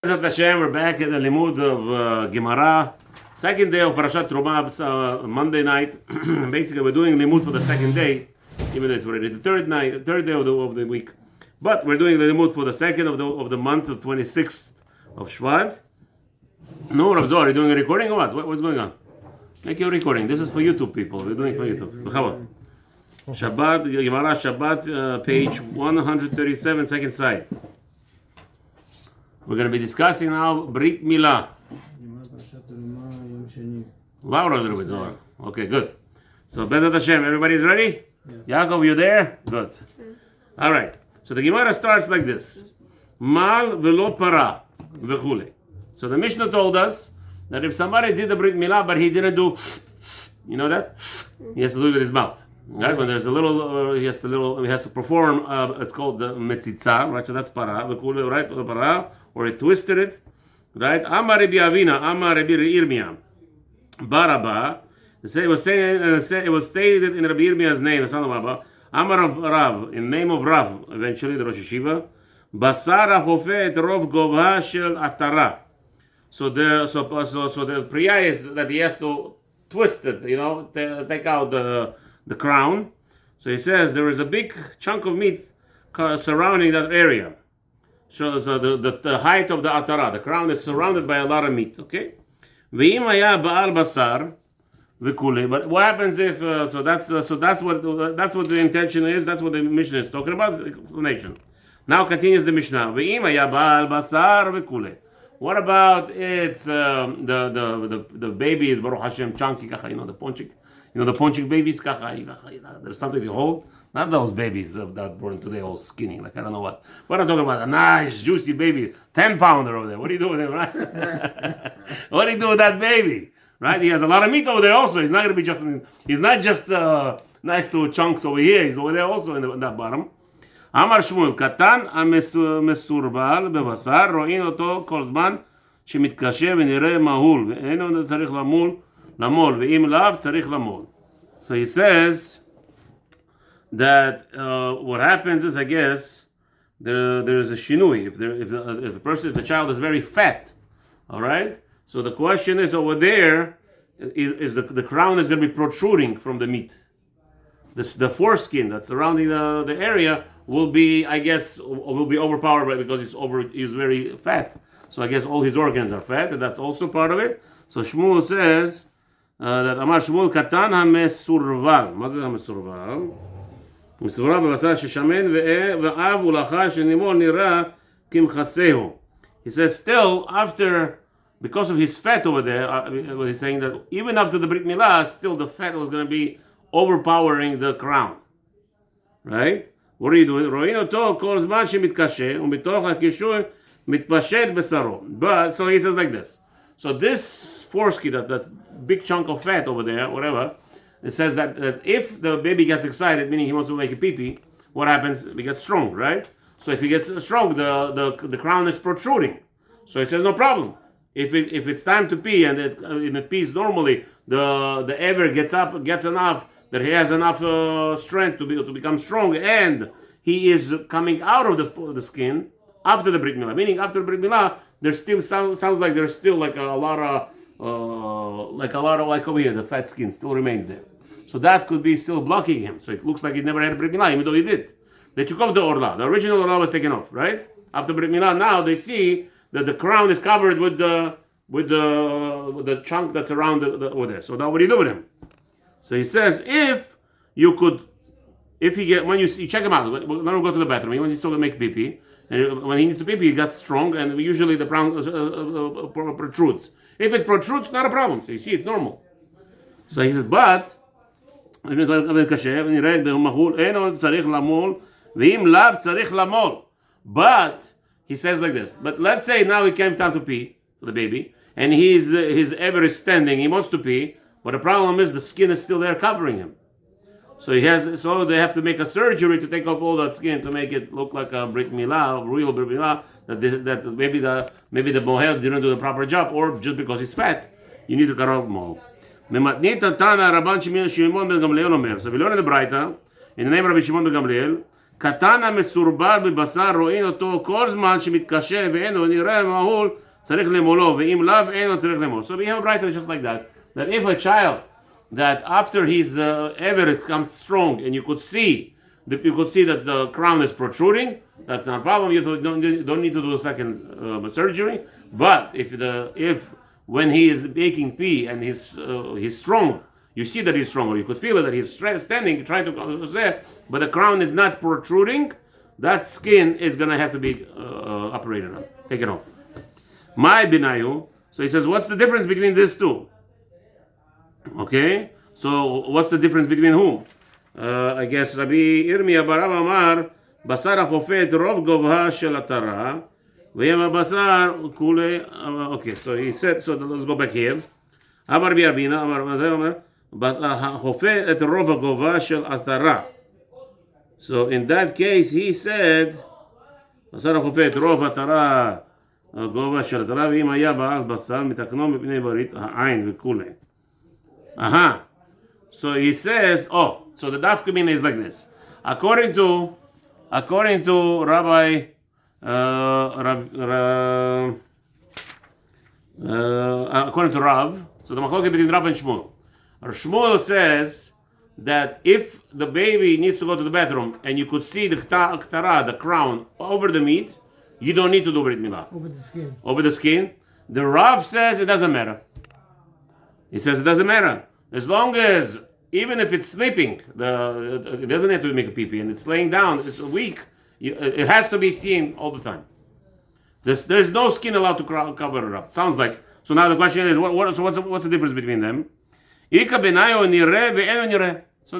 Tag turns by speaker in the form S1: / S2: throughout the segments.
S1: Bezat Hashem, we're back in the limud of Gemarah. Second day of Parshat Terumah, Monday night. Basically, we're doing limud for the second day, even though it's already the third day of the week. But we're doing the limud for the second of the month of 26th of Shvat. No, Rav Zohar, are you doing a recording or what? What's going on? Make your recording. This is for YouTube people. We're doing it for YouTube. Shabbat, Gemarah, Shabbat, page 137, second side. We're going to be discussing now Brit Milah. Louder a little bit, Zohar. Okay, good. So, Bezat Hashem, everybody's ready? Yeah. Yaakov, you there? Good. All right. So the Gemarah starts like this. Mal velo para v'chule. So the Mishnah told us that if somebody did the Brit Milah, but he didn't do, you know that? He has to do it with his mouth. Right? When there's a little, he has to perform, it's called the metzitza, right? So that's para, v'chule, right? Para, or he twisted it, right? Amar Rabbi Avina, Amar Rabbi Yirmiyah, Baraba. It was stated in Rabbi Yirmiyah's name, the son of Abba. Amar Rav, in the name of Rav, eventually the Rosh Hashiva. Basara hofet rov govha shel atara. So the priya is that he has to twist it, take out the crown. So he says there is a big chunk of meat surrounding that area. So the height of the atara, the crown is surrounded by a lot of meat. Okay. Ve'im haya ba'al basar v'kule. But what happens if? So that's what the intention is. That's what the Mishnah is talking about. The explanation. Now continues the Mishnah. Ve'im haya ba'al basar v'kule. What about it's the baby is Baruch Hashem chunky kacha, the ponchik, the ponchik babies kacha. There's something to hold. Not those babies that born today all skinny, like I don't know what. But I'm talking about a nice juicy baby, 10-pounder over there. What do you do with him, right? What do you do with that baby, right? He has a lot of meat over there also. He's not going to be just. He's not just nice little chunks over here. He's over there also in that bottom. Amar Shmuel, Katan המסורבל בבשר, רואים אותו כל זמן שמתקשה ונראה מהול, ואינו צריך למול, ואם לאו צריך למול. So he says that what happens is, I guess, there's a shinui. If the child is very fat, all right? So the question is over there, is the crown is going to be protruding from the meat. The foreskin that's surrounding the area will be, I guess, overpowered because he's very fat. So I guess all his organs are fat, and that's also part of it. So Shmuel says that Amar Shmuel Katan HaMesurval. מה זה המסורבל? מסורבל בבשר ששמן ואב ולאחר שנימול נראה כמכסהו. He says still after, because of his fat over there, he's saying that even after the Brit Milah, still the fat was going to be overpowering the crown. Right? What are you doing? רואים אותו כל זמן שמתקשה ומתוך הקישור מתפשט בשרו. But so he says like this. So this foreskin, that big chunk of fat over there, whatever, it says that if the baby gets excited, meaning he wants to make a pee-pee, what happens? He gets strong, right? So if he gets strong, the crown is protruding. So he says no problem. If it's time to pee and it pees normally, the air gets enough that he has enough strength to become strong, and he is coming out of the skin after the Brit Milah. Meaning after the Brit Milah, there still sounds like there's still like a lot of over here, the fat skin still remains there. So that could be still blocking him. So it looks like he never had a Brit Milah, even though he did. They took off the orla. The original orla was taken off, right? After Brit Milah, now they see that the crown is covered with the chunk that's around over there. So now what do you do with him? So he says, when you check him out, let him go to the bathroom. When he's still going to make pee-pee, and when he needs to pee-pee, he gets strong, and usually the crown protrudes. If it protrudes, not a problem. So you see, it's normal. So he says, but he says like this. But let's say now he came time to pee for the baby, and his ever is standing. He wants to pee. But the problem is the skin is still there covering him. So they have to make a surgery to take off all that skin to make it look like a Brit Milah, a real Brit Milah, that maybe the mohel didn't do the proper job, or just because he's fat, you need to cut off mohel. So we learn in the Braita, in the name of Rabbi Shimon ben Gamliel, קטן המסורבל בבשר רואים אותו כל זמן שמתקשה ואינו נראה מהול צריך למולו ואם לאו אינו צריך למול. So we have right just like that if a child that after his ever becomes strong and you could see that the crown is protruding, that's not a problem. You don't need to do a second surgery. But if when he is making pee and he's strong, you see that he's strong, or you could feel it that he's standing, trying to say, but the crown is not protruding, that skin is going to have to be operated on, taken off. My binayu. So he says, what's the difference between these two? Okay, so what's the difference between whom? I guess Rabbi Irmiyah bar Abba Amar, basar hachofet rov govha shel atara, v'yem basar kule. Okay, so he said. So let's go back here. Amar Rabbi Arbina, Amar hachofet et rov govha shel atara. So in that case, he said, basar hachofet rov atara govha shel atara, v'yem haya ba'al basar mitakno mipnei barit ha'ain v'kule. So he says, so the daf kamina is like this. According to Rabbi, according to Rav, so the machloket between Rav and Shmuel. Shmuel says that if the baby needs to go to the bathroom and you could see the ktara, the crown, over the meat, you don't need to do brit milah. Over the skin. The Rav says it doesn't matter. He says it doesn't matter. As long as, even if it's sleeping, it doesn't have to make a pee-pee, and it's laying down, it's weak, it has to be seen all the time. There's no skin allowed to cover it up. Sounds like. So now the question is, what's the difference between them? So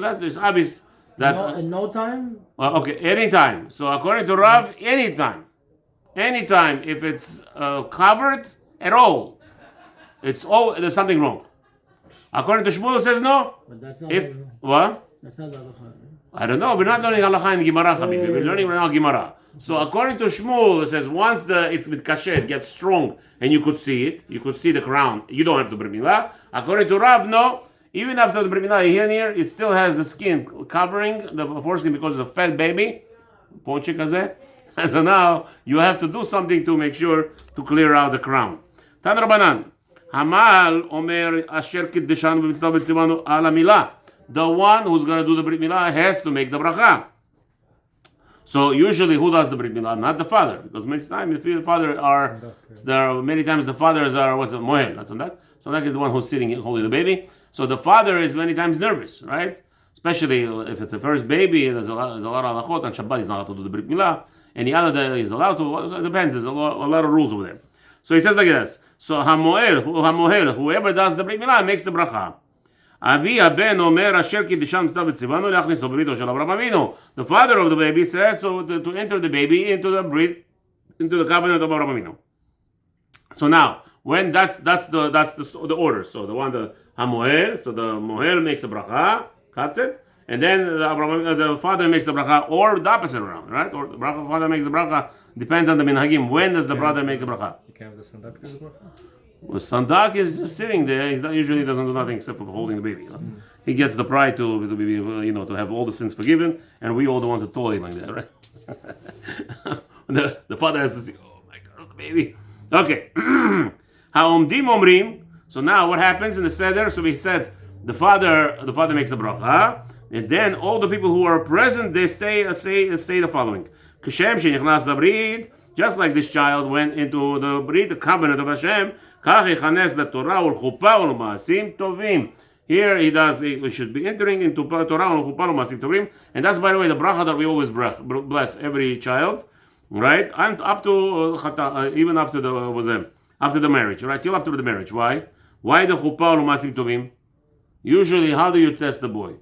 S1: that is obvious. That,
S2: in no time?
S1: Okay, anytime. So according to Rav, anytime. Anytime, if it's covered at all, there's something wrong. According to Shmuel, it says no.
S2: But that's not
S1: what?
S2: That's not the halakha.
S1: I don't know. We're not learning halakha in Gemarah, Habibi. We're learning right now Gemarah. So according to Shmuel, it says once it's with kasher, it gets strong, and you could see it. You could see the crown. You don't have to brit milah. According to Rav, no. Even after the brit milah here, it still has the skin covering the foreskin because it's a fat baby. Ponche kazeh. So now you have to do something to make sure to clear out the crown. Tan Rabbanan. Hamal Omer Asher Kiddeshanu b'mitzvah b'tzivanu ala milah. The one who's going to do the brit milah has to make the bracha. So usually, who does the brit milah? Not the father, because many times the father many times the fathers are mohel. That's on that. Sandak is the one who's sitting holding the baby. So the father is many times nervous, right? Especially if it's the first baby. There's a lot of halachot. On Shabbat he's not allowed to do the brit milah. Any other day he's allowed to. It depends. There's a lot of rules over there. So he says like this. So hamohel, whoever does the brit milah makes the bracha. Avi ben omer asher kiddushan mitzvah b'tzivanu leachniso b'brito shel Avraham Avinu. The father of the baby says to enter the baby into the covenant of Avraham Avinu. So now, when that's the order. So the hamohel, so the mohel makes a bracha, cuts it, and then the father makes a bracha, or the opposite around, right? Or the father makes a bracha. Depends on the minhagim. When does the brother make a bracha?
S3: You can't have the sandak do the bracha?
S1: Well, sandak is just sitting there. He usually doesn't do nothing except for holding the baby. He gets the pride to be, to have all the sins forgiven, and we all the ones that toiling like that, right? the father has to say, "Oh my God, the baby." Okay. Ha'omdim omrim. So now what happens in the seder? So we said the father makes a bracha, and then all the people who are present they say the following. Kashem shenichnas labrit. Just like this child went into the brit, the covenant of Hashem, kach yichanes leTorah ulchuppah ulmaasim tovim. Here we should be entering into Torah ulchuppah ulmaasim tovim, and that's, by the way, the bracha that we always bless every child, right? And up to even after the marriage, right? Till after the marriage. Why? Why the chuppah ulmaasim tovim? Usually, how do you test the boy?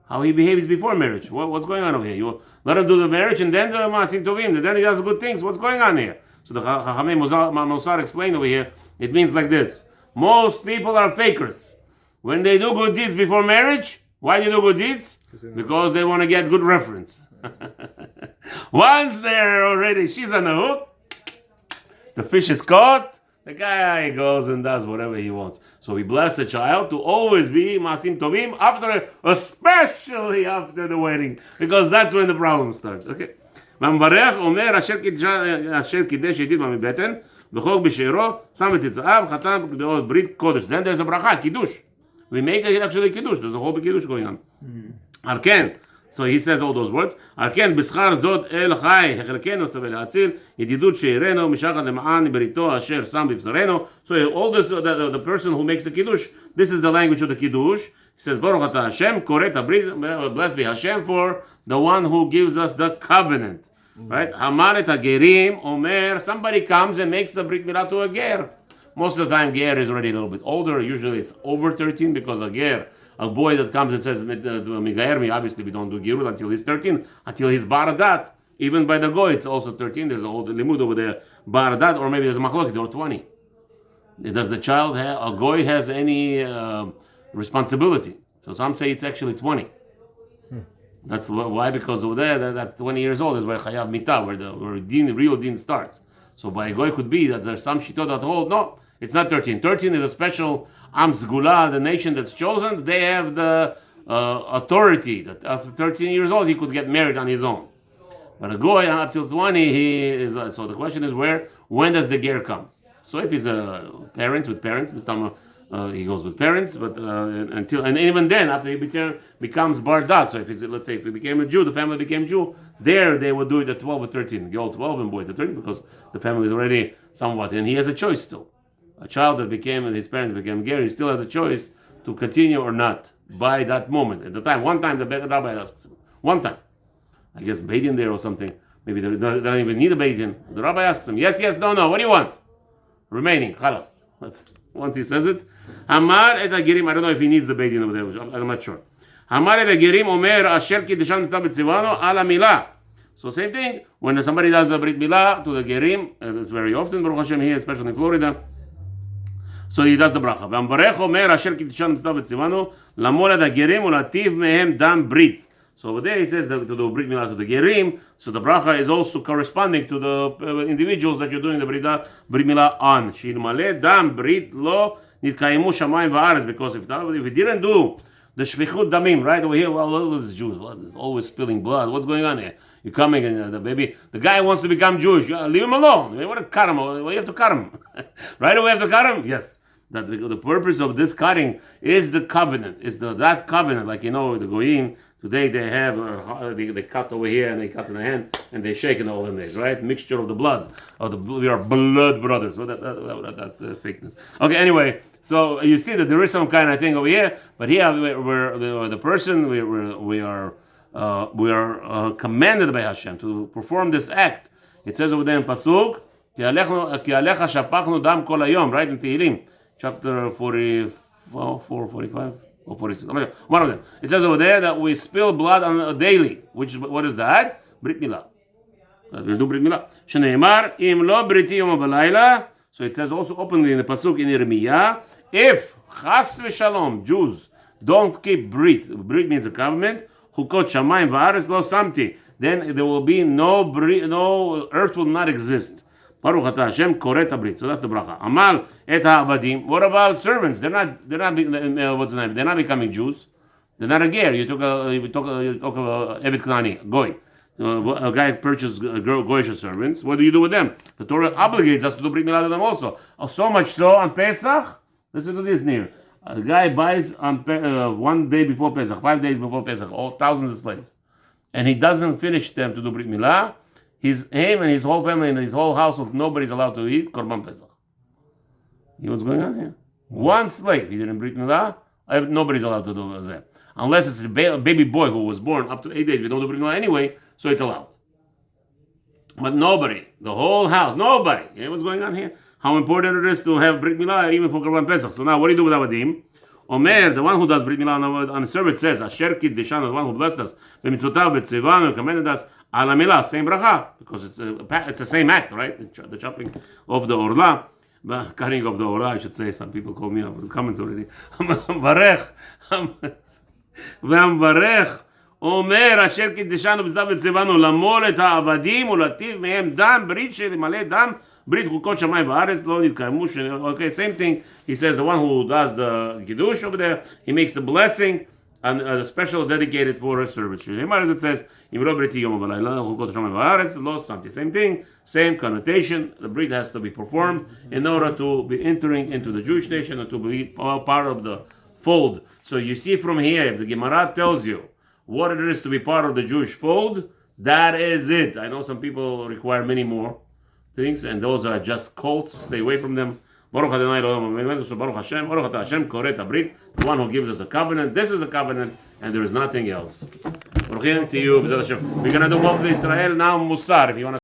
S1: How he behaves before marriage. What's going on over here? You let him do the marriage and then the maasim tovim, and then he does good things. What's going on here? So the Chachamei Mosar explained over here, it means like this. Most people are fakers. When they do good deeds before marriage, why do they do good deeds? Because they want to get good reference. Once they're already, she's on the hook, the fish is caught, The guy goes and does whatever he wants. So we bless a child to always be Masim Tovim after, especially after the wedding, because that's when the problem starts. Okay. והמברך אומר אשר קידש עתיד מבטן וחוק בשערו שם את יצאיו חתם בעוד ברית קודש. Then there's a bracha, קידוש. We make it actually קידוש. There's a whole big קידוש going on. על כן, so he says all those words. על כן בשכר זאת אל חי החלקנו צווה להציל ידידות שעירנו משחת למען בריתו אשר שם בבשרנו. So all this, the person who makes the קידוש, this is the language of the קידוש. He says, Baruch atah Hashem, koret habrit, blessed be Hashem for the one who gives us the covenant. Right? Hamar et hagerim, omer, somebody comes and makes the brit milah to a ger. Most of the time, ger is already a little bit older. Usually it's over 13 because a ger, a boy that comes and says, migayer me, obviously we don't do girul until he's 13, until he's baradat. Even by the goy, it's also 13. There's a whole limud over there, baradat, or maybe there's a machlokit, or 20. Does the child have, a goy has any responsibility? So some say it's actually 20. That's why, because over there, that's 20 years old is where chayav mitah, where the real din starts. So by goy could be that there's some shittot that hold, no, it's not 13. 13 is a special am sgula, the nation that's chosen. They have the authority that after 13 years old he could get married on his own. But a goy up till 20, he is. So the question is when does the ger come? So if he's parents, he goes with parents, but and even then, after he becomes bardat. So if it's, let's say if he became a Jew, the family became Jew. There they would do it at 12 or 13, girl 12 and boy at 13, because the family is already somewhat, and he has a choice still. A child that became and his parents became ger, he still has a choice to continue or not by that moment. At the time, one time the rabbi asks him, one time, I guess Beit Din there or something. Maybe they don't even need a Beit Din. The rabbi asks him, yes, no, what do you want? Remaining, chalas. Once he says it, Hamar et hagerim. I don't know if he needs the Beit Din over there. I'm not sure. Hamar et hagerim omer asher kiddushan mitzvah b'tzivano ala milah. So same thing when somebody does the brit milah to the gerim. It's very often, Baruch Hashem, here, especially in Florida. So he does the bracha. V'amvarech omer asher kiddushan mitzvah b'tzivano lamol et hagerim u'lativ mehem dam brit. So over there he says that to do brit milah to the gerim. So the bracha is also corresponding to the individuals that you're doing the brit milah on. Shilmale dam brit lo nitkayemu shamayim va'aretz. Because if we didn't do the shvichut damim, right over here, well, this is Jews. Well, there's always spilling blood. What's going on here? You're coming and the guy wants to become Jewish. Leave him alone. You want to cut him? Well, you have to cut him. Right away, you have to cut him. Yes. That the purpose of this cutting is the covenant. Is that covenant, like the goyim. Today they have they cut over here and they cut in the hand and they shake in all the days, right? Mixture of the blood we are blood brothers. So that fakeness. Okay, anyway, so you see that there is some kind of thing over here, but here we're the person we are commanded by Hashem to perform this act. It says over there in pasuk, ki alecha shapachnu dam kol hayom, right in Tehillim, chapter 44, 45. Or 46. One of them. It says over there that we spill blood on a daily. What is that? Brit milah. We'll do brit milah. Shneimar im lo briti yom v'layla. So it says also openly in the pasuk in Yirmiyah, if chas v'shalom Jews don't keep brit means a covenant. Chukot shamayim v'aretz lo samti. Then there will be no earth will not exist. Baruch atah Hashem koret habrit. So that's the bracha. Amal et ha'abadim. What about servants? They're not. What's the name? They're not becoming Jews. They're not a ger. You talk about Eved Knani, goy. A guy purchased goyish servants. What do you do with them? The Torah obligates us to do brit milah to them also. So much so on Pesach. Listen to this near. A guy buys on 1 day before Pesach, 5 days before Pesach, all thousands of slaves, and he doesn't finish them to do brit milah. Him and his whole family and his whole household, nobody's allowed to eat Korban Pesach. You know what's going on here? One slave, he didn't brit milah, nobody's allowed to do that. Unless it's a baby boy who was born up to 8 days, we don't do brit milah anyway, so it's allowed. But nobody, the whole house, nobody. You know what's going on here? How important it is to have brit milah even for Korban Pesach. So now, what do you do with Avadim? Omer, the one who does brit milah on the servant says, Asher Kiddushan, the one who blessed us, b'mitzvotav b'tzivan, and commanded us, ala milah, same bracha, because it's the same act, right? The chopping of the orla, cutting of the orla, I should say. Some people call me up with comments already. Varech, v'amvarech, omer asher kiddeshanu b'tzdav b'tzivanu lamol et ha'avadim u'lativ mehem dam brit shelimale dam Brit chukot shamayim va'aretz lo nitkaemu. Okay, same thing. He says the one who does the kiddush over there, he makes the blessing and a special dedicated for a service. As it says, same thing, same connotation. The brit has to be performed in order to be entering into the Jewish nation and to be part of the fold. So you see from here, if the Gemarah tells you what it is to be part of the Jewish fold, that is it. I know some people require many more things, and those are just cults. Stay away from them. Baruch Adonai Elohim, so Baruch Hashem, Baruch Hashem Koret Abrit, the one who gives us a covenant. This is a covenant, and there is nothing else. Baruch to you, B'ezrat Hashem. We're going to do Israel now, Musar, if you want to.